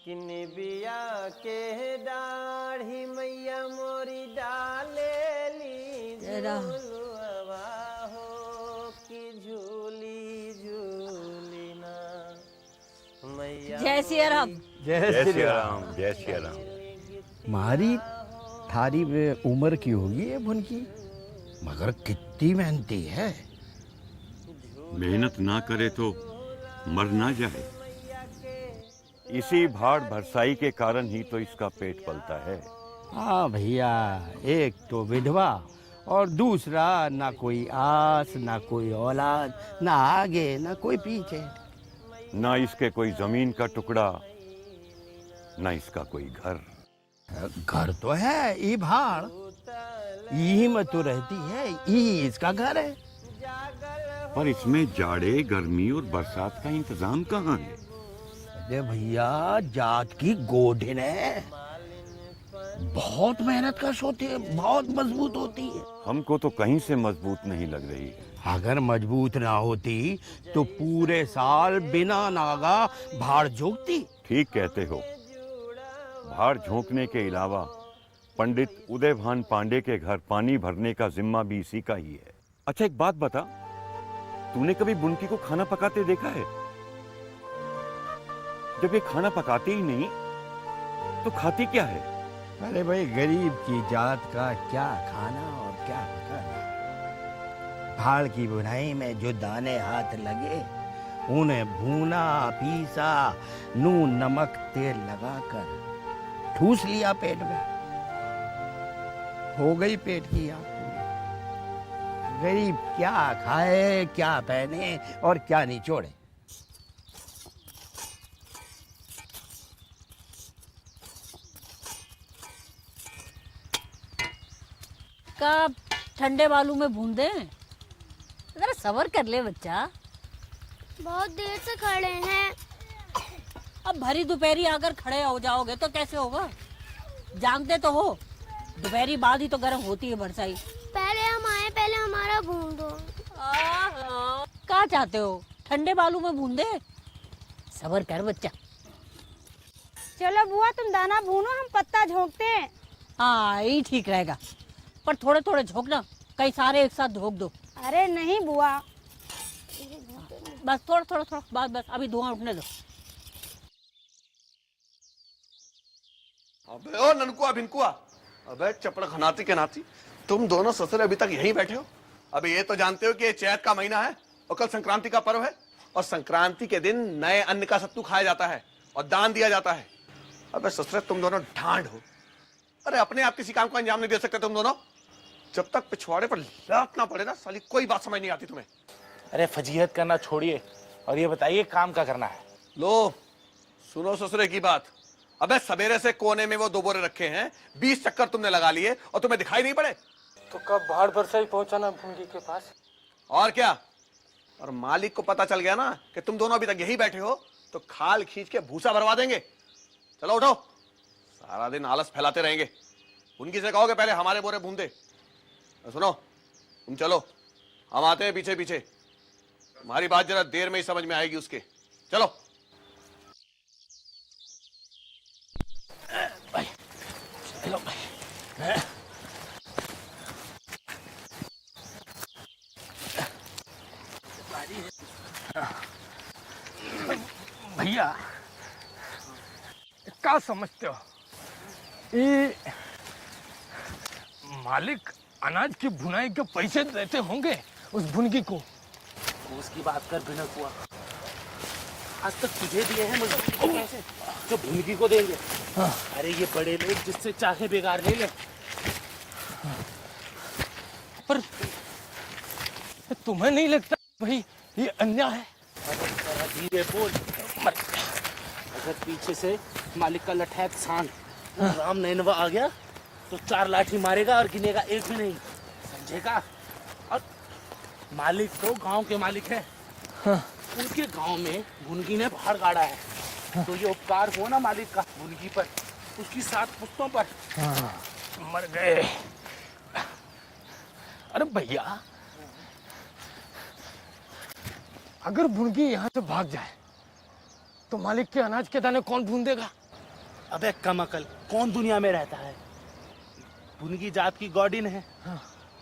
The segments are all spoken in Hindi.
कि निबिया के दाढ़ी मैया मोरी डाले ली झूलुआ हो कि झूली झूली ना मैया। जय सिया राम। जय श्री राम। जय श्री राम। मारी थारी उम्र की होगी ये भुनकी, मगर कितनी मेहनती है। मेहनत ना करे तो मर ना जाए। इसी भाड़ भरसाई के कारण ही तो इसका पेट पलता है। हाँ भैया, एक तो विधवा और दूसरा ना कोई आस ना कोई औलाद, ना आगे ना कोई पीछे। ना इसके कोई जमीन का टुकड़ा, ना इसका कोई घर। घर तो है ई भाड़, यही में तो रहती है, यही इसका घर है। पर इसमें जाड़े गर्मी और बरसात का इंतजाम कहाँ है? अरे भैया, जात की गोढ़िन है, बहुत मेहनत कश होती है, बहुत मजबूत होती है। हमको तो कहीं से मजबूत नहीं लग रही है। अगर मजबूत ना होती तो पूरे साल बिना नागा भाड़ झोंकती। ठीक कहते हो। भाड़ झोंकने के अलावा पंडित उदयभान पांडे के घर पानी भरने का जिम्मा भी इसी का ही है। अच्छा एक बात बता, तूने कभी बुनकी को खाना पकाते देखा है? जब ये खाना पकाते ही नहीं तो खाती क्या है? अरे भाई, गरीब की जात का क्या खाना और क्या पकाना। भाड़ की बुनाई में जो दाने हाथ लगे उन्हें भूना पीसा, नून नमक तेल लगाकर ठूस लिया पेट में, हो गई पेट की आग पूरी। गरीब क्या खाए, क्या पहने और क्या निचोड़े। का ठंडे बालू में भून दे, जरा सब्र कर ले बच्चा। बहुत देर से खड़े हैं। अब भरी दोपहरी आकर खड़े हो जाओगे तो कैसे होगा? जानते तो हो दोपहरी बाद ही तो गर्म होती है बरसाई। पहले हम आए, पहले हमारा भून दो। क्या चाहते हो, ठंडे बालू में भून दे? सब्र कर बच्चा। चलो बुआ, तुम दाना भूनो, हम पत्ता झोंकते हैं। हाँ यही ठीक रहेगा, पर थोड़े थोड़े झोंकना, कई सारे एक साथ झोंक दो। अरे नहीं बुआ, बस थोड़ा थोड़ा थोड़ा, बस अभी धुआं उठने दो। अबे ओ ननकुआ भिनकुआ, अबे चपड़ खनाती के नाती, तुम दोनों ससुर अभी तक यहीं बैठे हो। अबे ये तो जानते हो कि ये चैत का महीना है और कल संक्रांति का पर्व है, और संक्रांति के दिन नए अन्न का सत्तू खाया जाता है और दान दिया जाता है। अबे ससुर तुम दोनों ढांड हो। अरे अपने आप किसी काम को अंजाम नहीं दे सकते तुम दोनों। जब तक पिछवाड़े पर लात ना पड़े ना, साली कोई बात समझ नहीं आती तुम्हें। अरे फजीहत करना छोड़िए और ये बताइए काम क्या करना है? लो सुनो ससुरे की बात। अबे सवेरे से कोने में वो 2 बोरे रखे हैं, 20 चक्कर तुमने लगा लिए और तुम्हें दिखाई नहीं पड़े? तो कब भाड़ बरसाई पहुंचाना भुनगी के पास? और क्या, और मालिक को पता चल गया ना कि तुम दोनों अभी तक यही बैठे हो तो खाल खींच के भूसा भरवा देंगे। चलो उठो, सारा दिन आलस फैलाते रहेंगे। उनकी से कहोगे पहले हमारे बोरे भून दे। सुनो तुम चलो, हम आते हैं पीछे पीछे। तुम्हारी बात जरा देर में ही समझ में आएगी उसके। चलो चलो भैया, क्या समझते हो? ये मालिक अनाज की भुनाई के पैसे देते होंगे उस भुनगी को। उसकी बात कर बिना हुआ, आज तक तुझे दिए हैं मजदूरी के पैसे जो भुनगी को देंगे। हाँ। अरे ये बड़े लोग जिससे चाहे बेकार ले ले। हाँ। पर तुम्हें नहीं लगता भाई ये अन्याय है? धीरे बोल, अगर पीछे से मालिक का लठैत सांड राम नैनवा आ गया तो 4 लाठी मारेगा और गिनेगा एक भी नहीं, समझेगा? और मालिक तो गांव के मालिक है। हाँ। उनके गांव में भुनगी ने भाड़ गाड़ा है। हाँ। तो ये उपकार हो ना मालिक का भुनगी पर, उसकी 7 पुश्तों पर। हाँ। मर गए। अरे भैया, अगर भुनगी यहाँ से भाग जाए तो मालिक के अनाज के दाने कौन भून देगा? अबे कम अकल, कौन दुनिया में रहता है? भुनगी जात की गॉडिन है।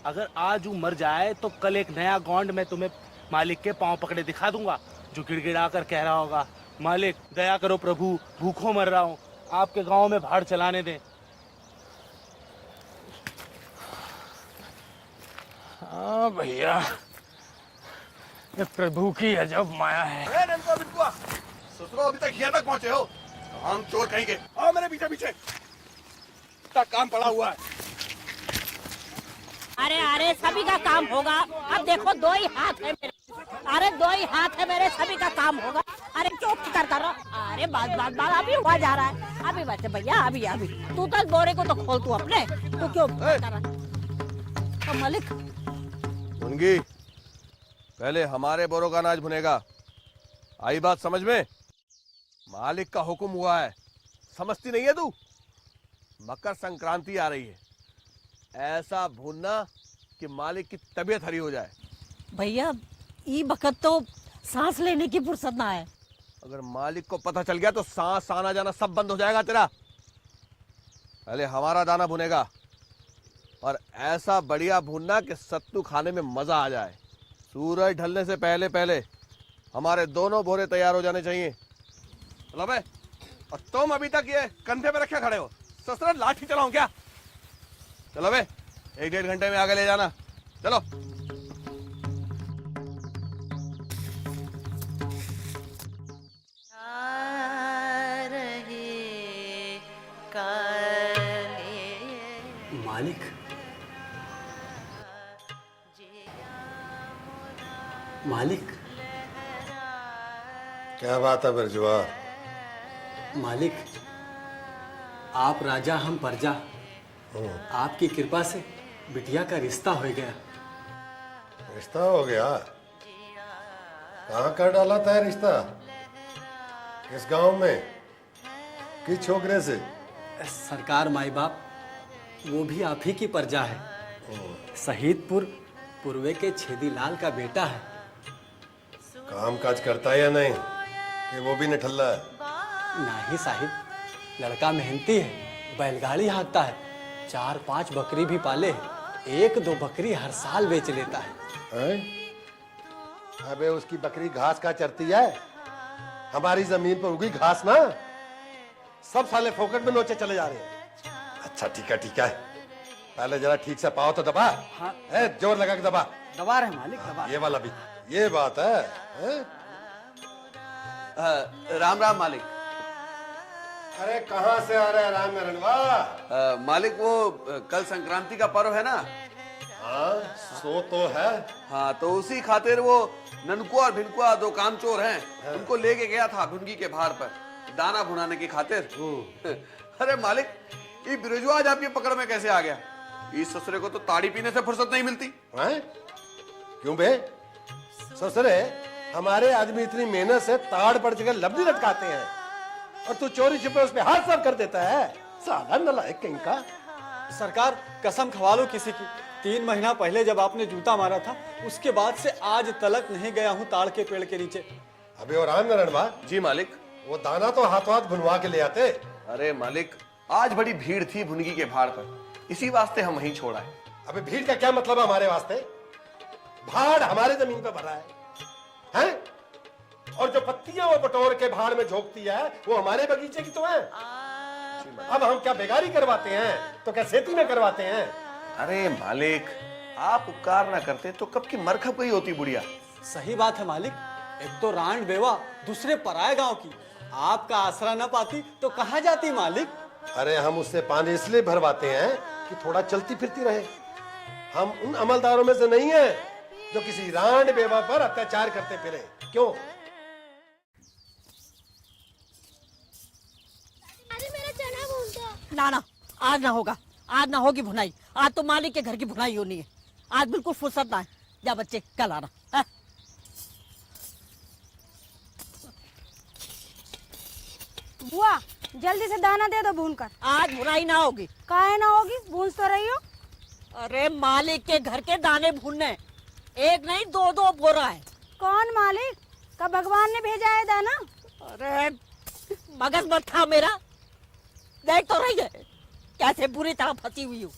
अगर आज वो मर जाए तो कल एक नया गॉन्ड मैं तुम्हें मालिक के पांव पकड़े दिखा दूंगा, जो गिड़गिड़ा कर कह रहा होगा, मालिक दया करो प्रभु, भूखों मर रहा हूँ, आपके गांव में भाड़ चलाने दें। हाँ भैया, ये प्रभु की अजब माया है। ननकुआ बिनकुआ, ससुरो अभी तक यहाँ तक पहुँचे हो? हम चोर कहीं के, आओ मेरे पीछे पीछे, इतना काम पड़ा हुआ है। अरे अरे सभी का काम होगा। अब देखो 2 ही हाथ है मेरे, अरे 2 ही हाथ है मेरे, सभी का काम होगा। अरे क्यों फिक्र कर रहा? अरे बात अभी हुआ जा रहा है, अभी बच्चे भैया, अभी तू तो बोरे को तो खोल, तू अपने, तू क्यों फिक्र कर रहा? तो मालिक भुनगी, पहले हमारे बोरों का अनाज भुनेगा, आई बात समझ में? मालिक का हुक्म हुआ है, समझती नहीं है तू? मकर संक्रांति आ रही है, ऐसा भूनना कि मालिक की तबीयत हरी हो जाए। भैया ये वक्त तो सांस लेने की फुर्सत ना है। अगर मालिक को पता चल गया तो सांस आना जाना सब बंद हो जाएगा तेरा। पहले हमारा दाना भुनेगा, और ऐसा बढ़िया भूनना कि सत्तू खाने में मजा आ जाए। सूरज ढलने से पहले पहले हमारे दोनों बोरे तैयार हो जाने चाहिए। चलो बे, और तुम अभी तक ये कंधे पे रखे खड़े हो, ससुर लाठी चलाऊं क्या? चलो बे, 1-1.5 घंटे में आगे ले जाना, चलो। मालिक, मालिक, क्या बात है बिरजुआ? मालिक, आप राजा हम प्रजा, आपकी कृपा से बिटिया का रिश्ता हो गया। रिश्ता हो गया? कहाँ कर डाला था रिश्ता? किस गांव में, किस छोकरे से? सरकार माई बाप, वो भी आप ही की प्रजा है। शहीदपुर पूर्वे के छेदीलाल का बेटा है। काम काज करता है या नहीं, कि वो भी निठल्ला है? नहीं साहिब, लड़का मेहनती है, बैलगाड़ी हाँकता है, 4-5 बकरी भी पाले है, 1-2 बकरी हर साल बेच लेता है। अबे उसकी बकरी घास का चरती है, हमारी जमीन पर उगी घास ना, सब साले फोकट में नोचे चले जा रहे हैं। अच्छा ठीक है, पहले जरा ठीक से पाओ तो दबा। हाँ। जोर लगा के दबा। दबा रहे मालिक, दबा। ये वाला भी, ये बात है, राम राम मालिक। अरे कहाँ से आ रहे हैं राम नारायणवा? मालिक वो कल संक्रांति का पर्व है ना? हाँ सो तो है। हाँ तो उसी खातिर वो ननकुआ और भिनकुआ 2 कामचोर हैं, उनको लेके गया था भुनगी के भार पर दाना भुनाने की खातिर। अरे मालिक, ये बिरजुआ आज आपकी पकड़ में कैसे आ गया? इस ससुरे को तो ताड़ी पीने से फुर्सत नहीं मिलती। क्यों बे? ससुरे, हमारे आदमी इतनी मेहनत से ताड़ पड़ जगह लबड़ी लटकाते हैं, और तू चोरी छिपे उस पे हाथ साफ कर देता है। साला नालायक कहीं का। सरकार कसम खवा लो किसी की, 3 महीना पहले जब आपने जूता मारा था, उसके बाद से आज तलक नहीं गया हूँ ताड़ के पेड़ के नीचे। अबे और राम नारायणवा। जी मालिक। वो दाना तो हाथों हाथ भुनवा के ले आते। अरे मालिक, आज बड़ी भीड़ थी भुनगी के भाड़ पर, इसी वास्ते हम वहीं छोड़ा है। अबे भीड़ का क्या मतलब है हमारे वास्ते? भाड़ हमारे जमीन पे भरा है? और जो पत्तियां वो बटोर के भाड़ में झोंकती है, वो हमारे बगीचे की तो है। अब हम क्या बेगारी करवाते हैं तो क्या खेती में करवाते हैं? अरे मालिक, आप उपकार ना करते तो कब की मरखप गई होती बुढ़िया। सही बात है मालिक, एक तो रांड बेवा, दूसरे पराये गांव की, आपका आसरा न पाती तो कहाँ जाती मालिक? अरे हम उससे पानी इसलिए भरवाते हैं कि थोड़ा चलती फिरती रहे। हम उन अमलदारों में से नहीं है जो किसी रांड बेवा पर अत्याचार करते फिरे। क्यों? अरे मेरा चना भून दो। ना, आज ना होगा, आज ना होगी भुनाई। आज तो मालिक के घर की भुनाई होनी है, आज बिल्कुल फुर्सत ना है। जा बच्चे, कल आना। बुआ जल्दी से दाना दे दो भून कर। आज भुनाई ना होगी। काहे ना होगी, भून तो रही हो। अरे मालिक के घर के दाने भूनने, 1 नहीं 2-2 बोरा है। कौन मालिक? का भगवान ने भेजा है दाना? अरे मगज मत खा मेरा, देख तो रही है कैसे बुरी तरह फंसी हुई हूँ।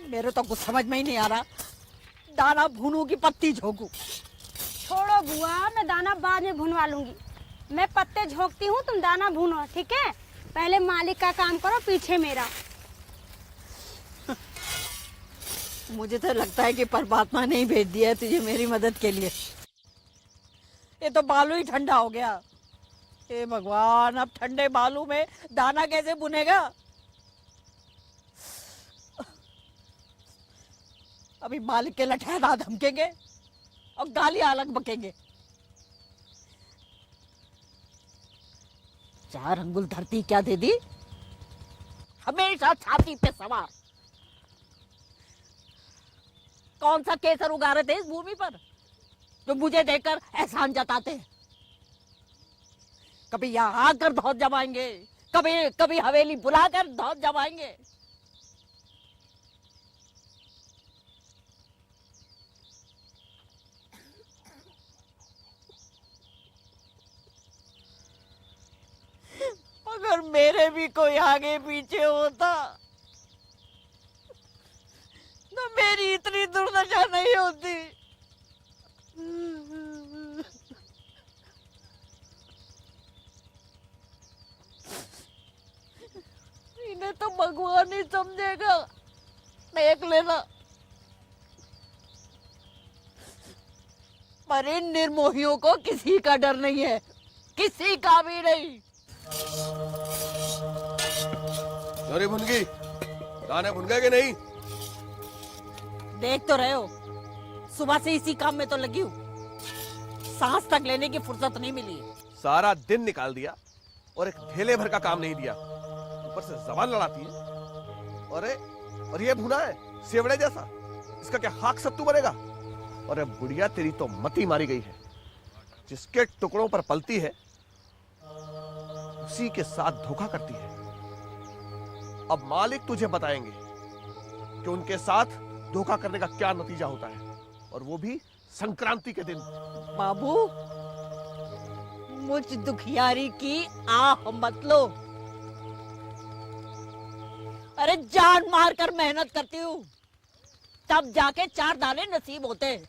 मेरे तो कुछ समझ में ही नहीं आ रहा, दाना भूनू की पत्ती झोंकू। छोड़ो बुआ, मैं दाना बाद में भुनवा लूंगी। मैं पत्ते झोंकती हूँ, तुम दाना भूनो, ठीक है? पहले मालिक का काम करो, पीछे मेरा। मुझे तो लगता है कि परमात्मा ने ही भेज दिया है तुझे मेरी मदद के लिए। ये तो बालू ही ठंडा हो गया। हे भगवान, अब ठंडे बालू में दाना कैसे बुनेगा? अभी मालिक के लठैत धमकेंगे और गालियां अलग बकेंगे। 4 अंगुल धरती क्या दे दी, हमेशा छाती पे सवार। कौन सा केसर उगा रहे थे इस भूमि पर जो मुझे देखकर एहसान जताते हैं? कभी यहाँ आकर धौत जमाएंगे, कभी कभी हवेली बुलाकर धौत जमाएंगे। अगर मेरे भी कोई आगे पीछे होता तो मेरी इतनी दुर्दशा नहीं होती। इन्हें तो भगवान ही समझेगा, देख लेना। पर इन निर्मोहियों को किसी का डर नहीं है, किसी का भी नहीं। जोरी भुन गई, दाने भुन गए कि नहीं? देख तो रहे हो, सुबह से इसी काम में तो लगी हूँ, सांस तक लेने की फुर्सत नहीं मिली। सारा दिन निकाल दिया और एक ढेले भर का काम नहीं दिया, ऊपर से जबान लड़ाती है। और ये भुना है सेवड़े जैसा, इसका क्या खाक सत्तू बनेगा? और बुढ़िया तेरी तो मती मारी गई है, जिसके टुकड़ों पर पलती है उसी के साथ धोखा करती है। अब मालिक तुझे बताएंगे कि उनके साथ धोखा करने का क्या नतीजा होता है, और वो भी संक्रांति के दिन। बाबू, मुझ दुखियारी की आह मत लो। अरे जान मार कर मेहनत करती हूँ, तब जाके 4 दाने नसीब होते हैं।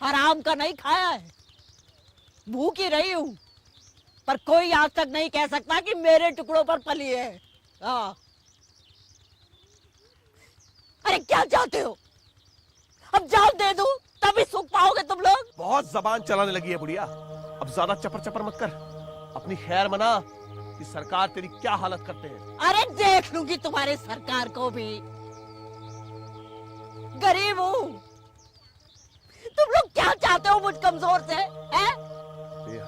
हराम का नहीं खाया है, भूखी रही हूँ, पर कोई आज तक नहीं कह सकता कि मेरे टुकड़ों पर पली है। हाँ, अरे क्या चाहते हो? अब जान दे दूं तभी सुख पाओगे तुम लोग। बहुत जबान चलाने लगी है बुढ़िया, अब ज्यादा चपर चपर मत कर, अपनी खैर मना कि सरकार तेरी क्या हालत करते हैं। अरे देख लूंगी तुम्हारे सरकार को भी, गरीब हूँ। तुम लोग क्या चाहते हो मुझ कमजोर से, हैं?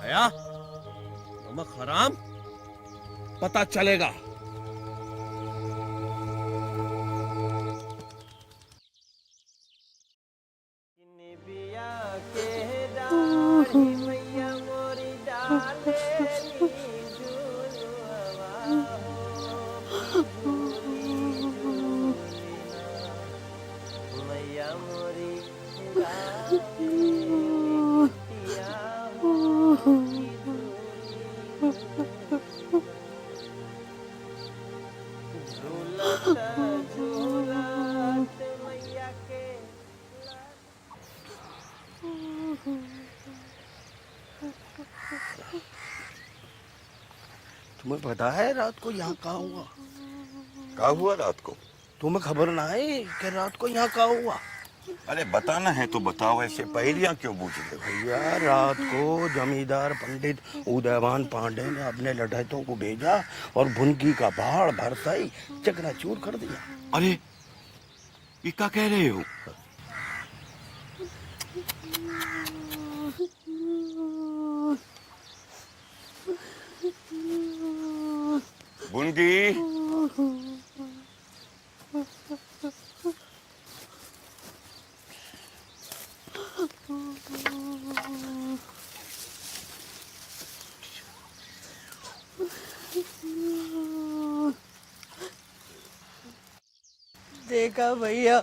हया, नमक हराम, पता चलेगा। तुम्हें पता है रात को यहाँ क्या हुआ? क्या हुआ रात को? तुम्हें खबर ना है कि रात को यहाँ क्या हुआ? अरे बताना है तो बताओ, ऐसे पहेलियां क्यों पूछ रहे हो? भैया, रात को जमींदार पंडित उदयवान पांडे ने अपने लठैतों को भेजा और भुनकी का पहाड़ भरता ही चकनाचूर कर दिया। अरे ये क्या कह रहे हो? बुनगी, देखा भैया,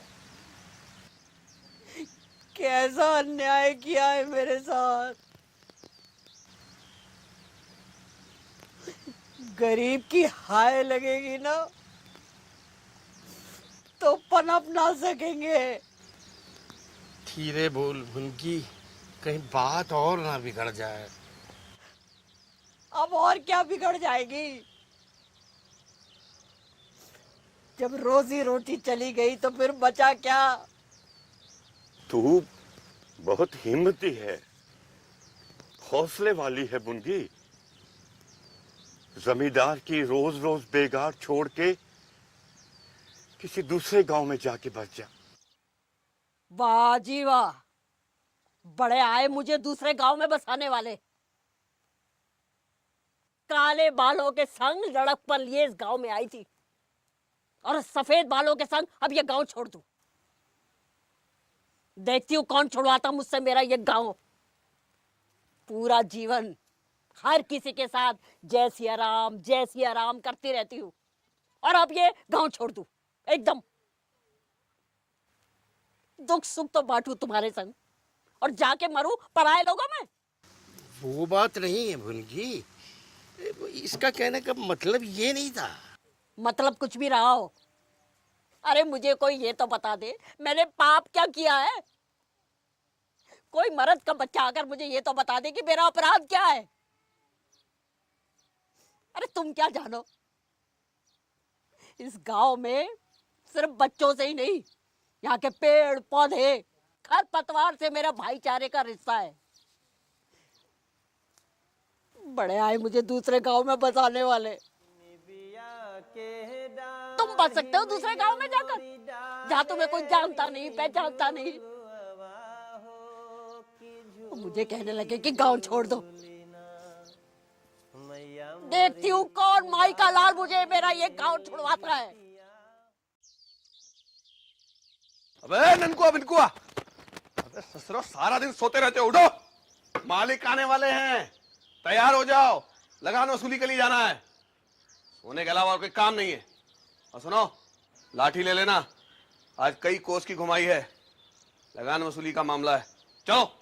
कैसा अन्याय किया है मेरे साथ। गरीब की हाय लगेगी ना तो पनप ना सकेंगे। धीरे बोल भुनकी, कहीं बात और ना बिगड़ जाए। अब और क्या बिगड़ जाएगी? जब रोजी रोटी चली गई तो फिर बचा क्या? तू बहुत हिम्मती है, हौसले वाली है बुनगी। जमींदार की रोज रोज बेगार छोड़ के किसी दूसरे गांव में जाके बस जा। वाह जी वाह, बड़े आए मुझे दूसरे गांव में बसाने वाले। काले बालों के संग लड़कपन लिए इस गांव में आई थी और सफेद बालों के संग अब ये गांव छोड़ दूं। देखती हूँ कौन छुड़वाता मुझसे मेरा ये गांव। पूरा जीवन हर किसी के साथ जय सिया राम करती रहती हूँ और अब ये गांव छोड़ दूं एकदम। दुख सुख तो बांटू तुम्हारे संग और जाके मरूं पराए लोगों में। वो बात नहीं है भुनकी, इसका कहने का मतलब ये नहीं था। मतलब कुछ भी रहा हो, अरे मुझे कोई ये तो बता दे मैंने पाप क्या किया है। कोई मर्द का बच्चा आकर मुझे ये तो बता दे कि मेरा अपराध क्या है। अरे तुम क्या जानो, इस गांव में सिर्फ बच्चों से ही नहीं, यहाँ के पेड़ पौधे खरपतवार से मेरा भाईचारे का रिश्ता है। बड़े आए मुझे दूसरे गांव में बसाने वाले। तुम बस सकते हो दूसरे गांव में जाकर, जहाँ तुम्हें कोई जानता नहीं पहचानता नहीं। मुझे कहने लगे कि गांव छोड़ दो। देखती हूँ कौन माई का लाल मुझे मेरा ये गांव छुड़वाता है। अबे ननकुआ बिनकुआ, अबे ससुरो सारा दिन सोते रहते हो। उठो, मालिक आने वाले हैं, तैयार हो जाओ, लगान वसूली के लिए जाना है। सोने के अलावा और कोई काम नहीं है। और सुनो, लाठी ले लेना, आज कई कोस की घुमाई है, लगान वसूली का मामला है। चलो।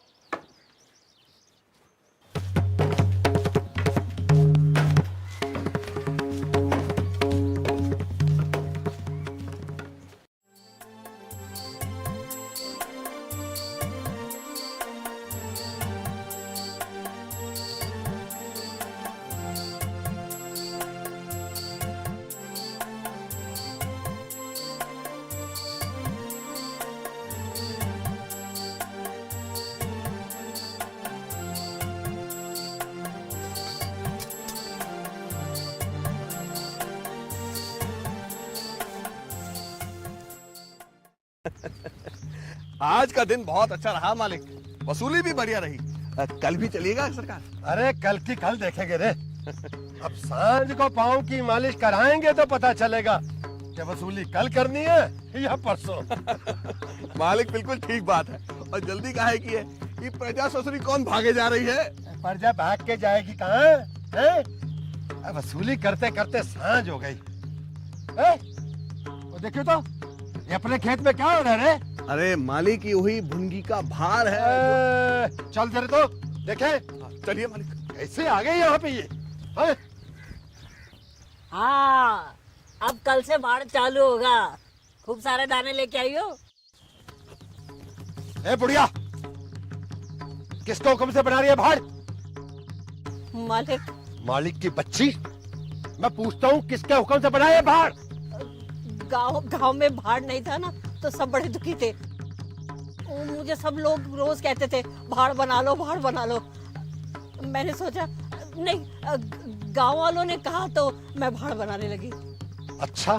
आज का दिन बहुत अच्छा रहा मालिक, वसूली भी बढ़िया रही। कल भी चलिएगा सरकार? अरे कल की कल देखेंगे रे। अब सांझ को पाँव की मालिश कराएंगे तो पता चलेगा कि वसूली कल करनी है या परसों। मालिक बिल्कुल ठीक बात है। और जल्दी काहे की है कि प्रजा ससुरी कौन भागे जा रही है? प्रजा भाग के जाएगी कहाँ है? वसूली करते करते सांझ हो गई। वो देखियो तो ये अपने खेत में क्या हो रहा है? अरे मालिक की हुई भुनगी का भार है। चल जरा तो देखे। चलिए मालिक। कैसे आ गए यहाँ पे ये? हाँ, अब कल से बाढ़ चालू होगा। खूब सारे दाने लेके आई हो। ए बुढ़िया, किसको हुक्म से बना रही है भाड़? मालिक। मालिक की बच्ची, मैं पूछता हूँ किसके हुक्म से बनाया भाड़? गांव में भाड़ नहीं था ना तो सब बड़े दुखी थे। मुझे सब लोग रोज कहते थे भाड़ बना लो भाड़ बना लो। मैंने सोचा नहीं, गांव वालों ने कहा तो मैं भाड़ बनाने लगी। अच्छा,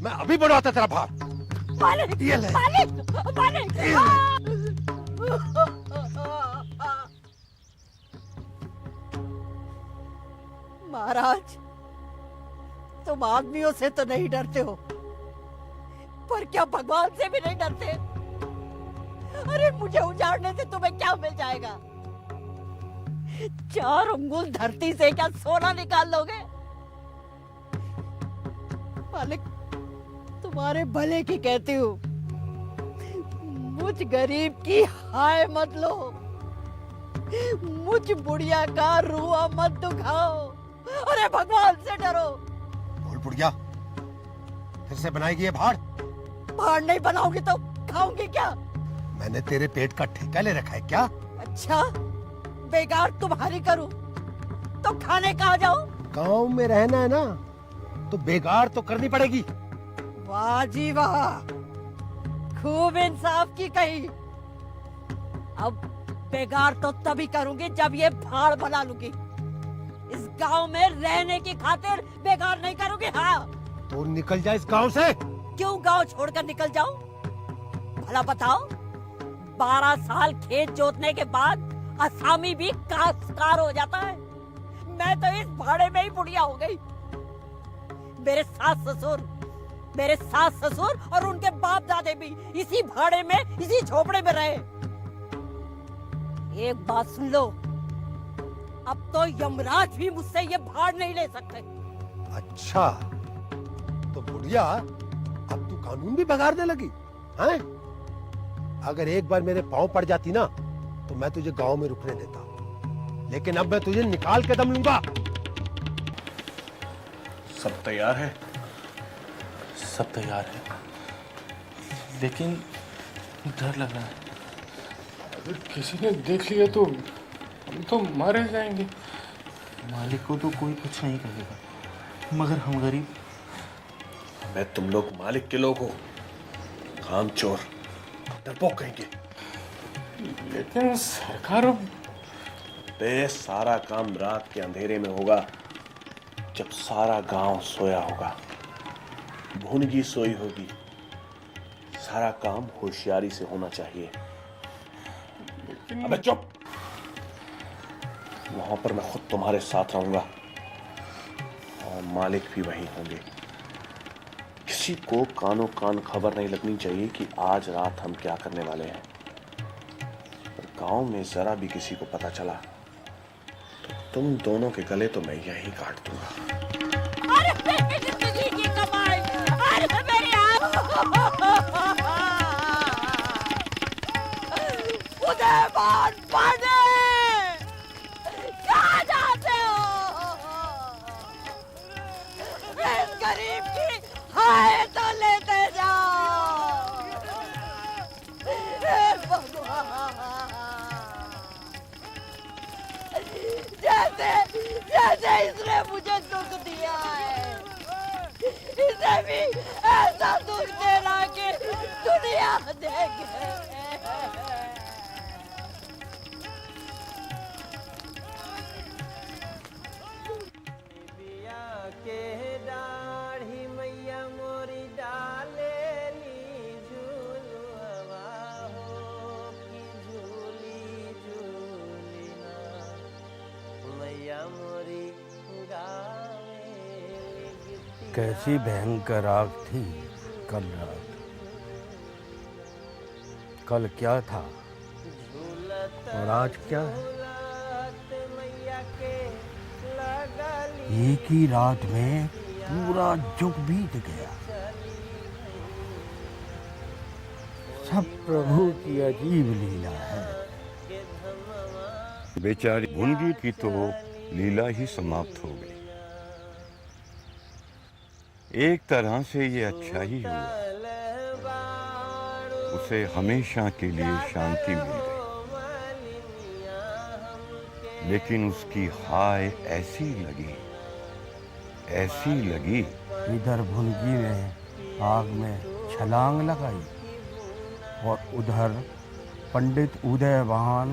मैं अभी बनवाता तेरा भाड़। मालिक, ये ले। मालिक, मालिक। महाराज, तुम आदमियों से तो नहीं डरते हो, पर क्या भगवान से भी नहीं डरते? अरे मुझे उजाड़ने से तुम्हें क्या मिल जाएगा? 4 अंगुल धरती से क्या सोना निकाल लोगे? मालिक, तुम्हारे भले की कहती हूँ, मुझ गरीब की हाय मत लो, मुझ बुढ़िया का रुआ मत दुखाओ। अरे भगवान से डरो। बोल बुढ़िया, फिर से बनाएगी ये भाड़? भाड़ नहीं बनाऊंगी तो खाऊंगी क्या? मैंने तेरे पेट का ठेका ले रखा है क्या? अच्छा, बेकार तुम्हारी करूं तो खाने कहाँ जाऊं? गांव में रहना है ना, तो बेगार तो करनी पड़ेगी। वाह जी वाह, खूब इंसाफ की कही। अब बेगार तो तभी करूंगी जब ये भाड़ बना लूंगी। इस गांव में रहने की खातिर बेगार नहीं करूंगी। हाँ, तो निकल जा इस गांव से। क्यों गांव छोड़कर निकल जाऊं? भला बताओ, 12 साल खेत जोतने के बाद असामी भी काश्तकार हो जाता है। मैं तो इस भाड़े में ही बुढ़िया हो गई। मेरे सास ससुर और उनके बाप दादे भी इसी भाड़े में, इसी झोपड़े में रहे। एक बात सुन लो, अब तो यमराज भी मुझसे ये भाड़ नहीं ले सकते। अच्छा, तो बुढ़िया अब तू कानून भी बगाड़ने लगी हैं? अगर एक बार मेरे पांव पड़ जाती ना, तो मैं तुझे गांव में रुकने देता, लेकिन अब मैं तुझे निकाल के दम लूंगा। सब तैयार है? सब तैयार है, लेकिन डर लग रहा है। अगर किसी ने देख लिया तो हम तो मारे जाएंगे। मालिक को तो कोई कुछ नहीं कहेगा, मगर हम गरीब। मैं तुम लोग मालिक के लोग हो, कामचोर, डरपोक कहेंगे। लेकिन सरकार, बे सारा काम रात के अंधेरे में होगा, जब सारा गांव सोया होगा, भुनगी सोई होगी। सारा काम होशियारी से होना चाहिए। अबे चुप! वहां पर मैं खुद तुम्हारे साथ रहूंगा और मालिक भी वहीं होंगे। किसी को कानो कान खबर नहीं लगनी चाहिए कि आज रात हम क्या करने वाले हैं। और गांव में जरा भी किसी को पता चला तो तुम दोनों के गले तो मैं यहीं काट दूंगा। अरे मेरी जिंदगी की कमाई, अरे मेरी उदयमान पांडे, कहाँ जाते हो? इस गरीब की हाय तो लेते जाओ। हे भगवान, जैसे इसने मुझे दुख दिया है, इसे भी ऐसा दुख देना कि दुनिया देखे। के दाढ़ी मैया मोरी डाले ली झूलुआ हो कि झूली झूली ना मैया मोरी गावे गिट्टी। कैसी भयंकर आग थी कल रात। कल क्या था और आज क्या है? एक ही रात में पूरा जुग बीत गया। सब प्रभु की अजीब लीला है। बेचारी भुनगी की तो लीला ही समाप्त हो गई। एक तरह से ये अच्छा ही हुआ, उसे हमेशा के लिए शांति मिल गई। लेकिन उसकी हाय ऐसी लगी। इधर भुनगी ने आग में छलांग लगाई और उधर पंडित उदयवान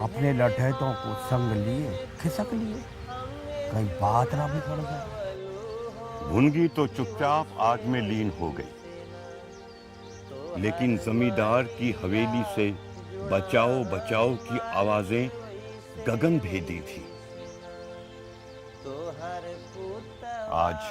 अपने लठैतों को संग लिए खिसक लिए, कहीं बात ना बिगड़ जाए। भुनगी तो चुपचाप आग में लीन हो गई, लेकिन जमींदार की हवेली से बचाओ बचाओ की आवाजें गगन भेदी थी। आज